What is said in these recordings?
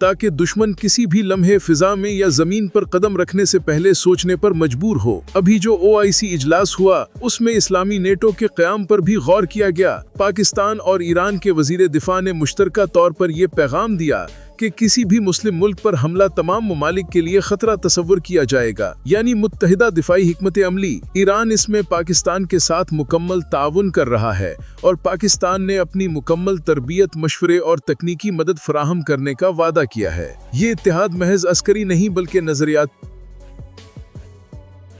تاکہ دشمن کسی بھی لمحے فضا میں یا زمین پر قدم رکھنے سے پہلے سوچنے پر مجبور ہو۔ ابھی جو OIC اجلاس ہوا اس میں اسلامی نیٹو کے قیام پر بھی غور کیا گیا۔ پاکستان اور ایران کے وزیر دفاع نے مشترکہ طور پر یہ پیغام دیا کہ کسی بھی مسلم ملک پر حملہ تمام ممالک کے لیے خطرہ تصور کیا جائے گا، یعنی متحدہ دفاعی حکمت عملی۔ ایران اس میں پاکستان کے ساتھ مکمل تعاون کر رہا ہے اور پاکستان نے اپنی مکمل تربیت، مشورے اور تکنیکی مدد فراہم کرنے کا وعدہ کیا ہے۔ یہ اتحاد محض عسکری نہیں بلکہ نظریات۔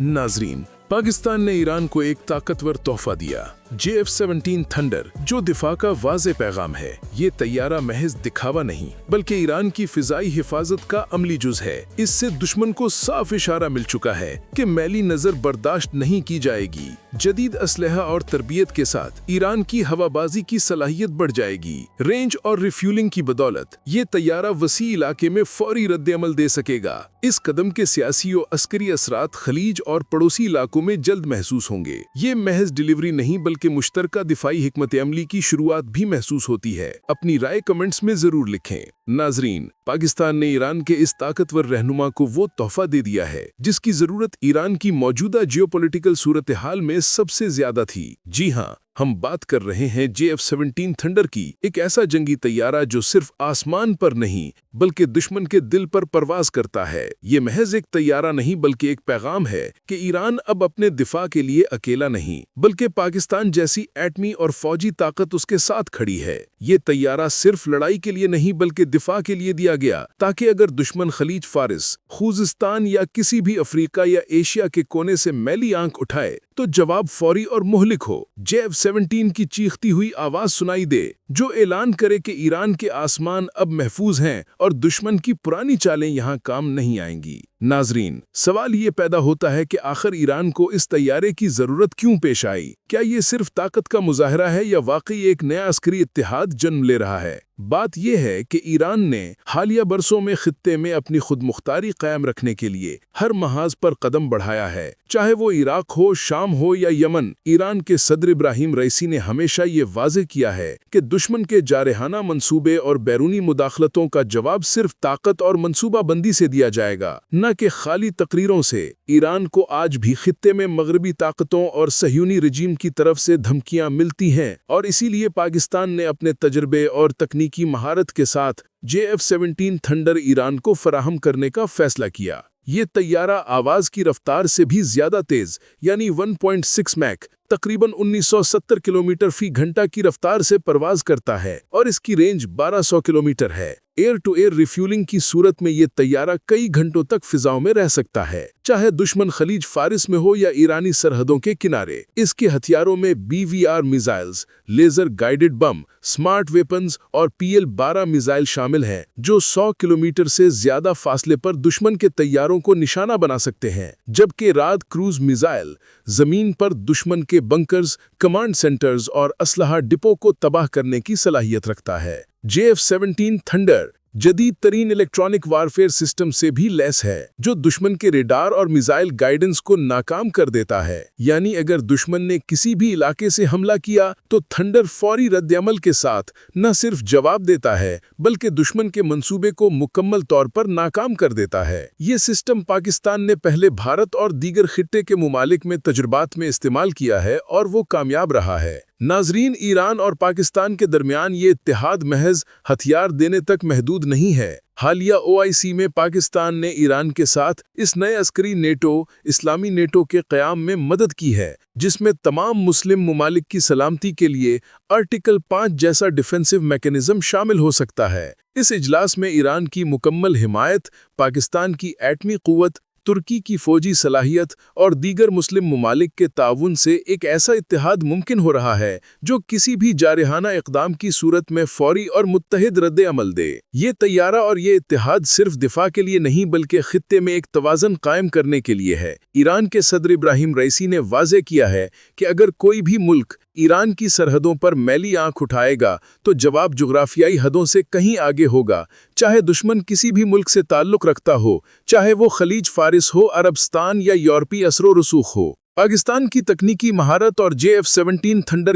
ناظرین، پاکستان نے ایران کو ایک طاقتور تحفہ دیا، JF-17 تھنڈر، جو دفاع کا واضح پیغام ہے۔ یہ طیارہ محض دکھاوا نہیں بلکہ ایران کی فضائی حفاظت کا عملی جز ہے۔ اس سے دشمن کو صاف اشارہ مل چکا ہے کہ میلی نظر برداشت نہیں کی جائے گی۔ جدید اسلحہ اور تربیت کے ساتھ ایران کی ہوا بازی کی صلاحیت بڑھ جائے گی۔ رینج اور ریفیولنگ کی بدولت یہ طیارہ وسیع علاقے میں فوری رد عمل دے سکے گا۔ اس قدم کے سیاسی و عسکری اثرات خلیج اور پڑوسی علاقوں میں جلد محسوس ہوں گے۔ یہ محض ڈیلیوری نہیں بلکہ مشترکہ دفاعی حکمت عملی کی شروعات بھی محسوس ہوتی ہے۔ اپنی رائے کمنٹس میں ضرور لکھیں۔ ناظرین، پاکستان نے ایران کے اس طاقتور رہنما کو وہ تحفہ دے دیا ہے جس کی ضرورت ایران کی موجودہ جیوپولیٹیکل صورتحال میں سب سے زیادہ تھی۔ جی ہاں، ہم بات کر رہے ہیں JF-17 تھنڈر کی، ایک ایسا جنگی طیارہ جو صرف آسمان پر نہیں بلکہ دشمن کے دل پر پرواز کرتا ہے۔ یہ محض ایک طیارہ نہیں بلکہ ایک پیغام ہے کہ ایران اب اپنے دفاع کے لیے اکیلا نہیں بلکہ پاکستان جیسی ایٹمی اور فوجی طاقت اس کے ساتھ کھڑی ہے۔ یہ طیارہ صرف لڑائی کے لیے نہیں بلکہ دفاع کے لیے دیا گیا تاکہ اگر دشمن خلیج فارس، خوزستان یا کسی بھی افریقہ یا ایشیا کے کونے سے میلی آنکھ اٹھائے تو جواب فوری اور مہلک ہو۔ JF-17 کی چیختی ہوئی آواز سنائی دے جو اعلان کرے کہ ایران کے آسمان اب محفوظ ہیں اور دشمن کی پرانی چالیں یہاں کام نہیں آئیں گی۔ ناظرین، سوال یہ پیدا ہوتا ہے کہ آخر ایران کو اس طیارے کی ضرورت کیوں پیش آئی؟ کیا یہ صرف طاقت کا مظاہرہ ہے یا واقعی ایک نیا عسکری اتحاد جنم لے رہا ہے؟ بات یہ ہے کہ ایران نے حالیہ برسوں میں خطے میں اپنی خود مختاری قائم رکھنے کے لیے ہر محاذ پر قدم بڑھایا ہے، چاہے وہ عراق ہو، شام ہو یا یمن۔ ایران کے صدر ابراہیم رئیسی نے ہمیشہ یہ واضح کیا ہے کہ دشمن کے جارحانہ منصوبے اور بیرونی مداخلتوں کا جواب صرف طاقت اور منصوبہ بندی سے دیا جائے گا، نہ کہ خالی تقریروں سے۔ ایران کو آج بھی خطے میں مغربی طاقتوں اور صہیونی رجیم کی طرف سے دھمکیاں ملتی ہیں، اور اسی لیے پاکستان نے اپنے تجربے اور تکنیکی مہارت کے ساتھ JF-17 تھنڈر ایران کو فراہم کرنے کا فیصلہ کیا۔ یہ طیارہ آواز کی رفتار سے بھی زیادہ تیز، یعنی 1.6 میک، تقریباً 1970 کلومیٹر فی گھنٹہ کی رفتار سے پرواز کرتا ہے اور اس کی رینج 1200 کلومیٹر ہے۔ ایئر ٹو ایئر ریفیولنگ کی صورت میں یہ طیارہ کئی گھنٹوں تک فضاؤں میں رہ سکتا ہے، چاہے دشمن خلیج فارس میں ہو یا ایرانی سرحدوں کے کنارے۔ اس کے ہتھیاروں میں BVR میزائلز، لیزر گائیڈڈ بم، سمارٹ ویپنز اور PL-12 میزائل شامل ہیں جو 100 کلومیٹر سے زیادہ فاصلے پر دشمن کے طیاروں کو نشانہ بنا سکتے ہیں، جبکہ راد کروز میزائل زمین پر دشمن کے بنکرز، کمانڈ سینٹرز اور اسلحہ ڈپو کو تباہ کرنے کی صلاحیت رکھتا ہے۔ JF-17 تھنڈر جدید ترین الیکٹرانک وارفیئر سسٹم سے بھی لیس ہے جو دشمن کے ریڈار اور میزائل گائیڈنس کو ناکام کر دیتا ہے، یعنی اگر دشمن نے کسی بھی علاقے سے حملہ کیا تو تھنڈر فوری رد عمل کے ساتھ نہ صرف جواب دیتا ہے بلکہ دشمن کے منصوبے کو مکمل طور پر ناکام کر دیتا ہے۔ یہ سسٹم پاکستان نے پہلے بھارت اور دیگر خطے کے ممالک میں تجربات میں استعمال کیا ہے اور وہ کامیاب رہا ہے۔ ناظرین، ایران اور پاکستان کے درمیان یہ اتحاد محض ہتھیار دینے تک محدود نہیں ہے۔ حالیہ OIC میں پاکستان نے ایران کے ساتھ اس نئے عسکری نیٹو، اسلامی نیٹو کے قیام میں مدد کی ہے، جس میں تمام مسلم ممالک کی سلامتی کے لیے آرٹیکل 5 جیسا ڈیفنسو میکانزم شامل ہو سکتا ہے۔ اس اجلاس میں ایران کی مکمل حمایت، پاکستان کی ایٹمی قوت، ترکی کی فوجی صلاحیت اور دیگر مسلم ممالک کے تعاون سے ایک ایسا اتحاد ممکن ہو رہا ہے جو کسی بھی جارحانہ اقدام کی صورت میں فوری اور متحد رد عمل دے۔ یہ طیارہ اور یہ اتحاد صرف دفاع کے لیے نہیں بلکہ خطے میں ایک توازن قائم کرنے کے لیے ہے۔ ایران کے صدر ابراہیم رئیسی نے واضح کیا ہے کہ اگر کوئی بھی ملک ایران کی سرحدوں پر میلی آنکھ اٹھائے گا تو جواب جغرافیائی حدوں سے کہیں آگے ہوگا، چاہے دشمن کسی بھی ملک سے تعلق رکھتا ہو، چاہے وہ خلیج فارس ہو، عربستان یا یورپی اثر و رسوخ ہو۔ پاکستان کی تکنیکی مہارت اور JF-17 تھنڈر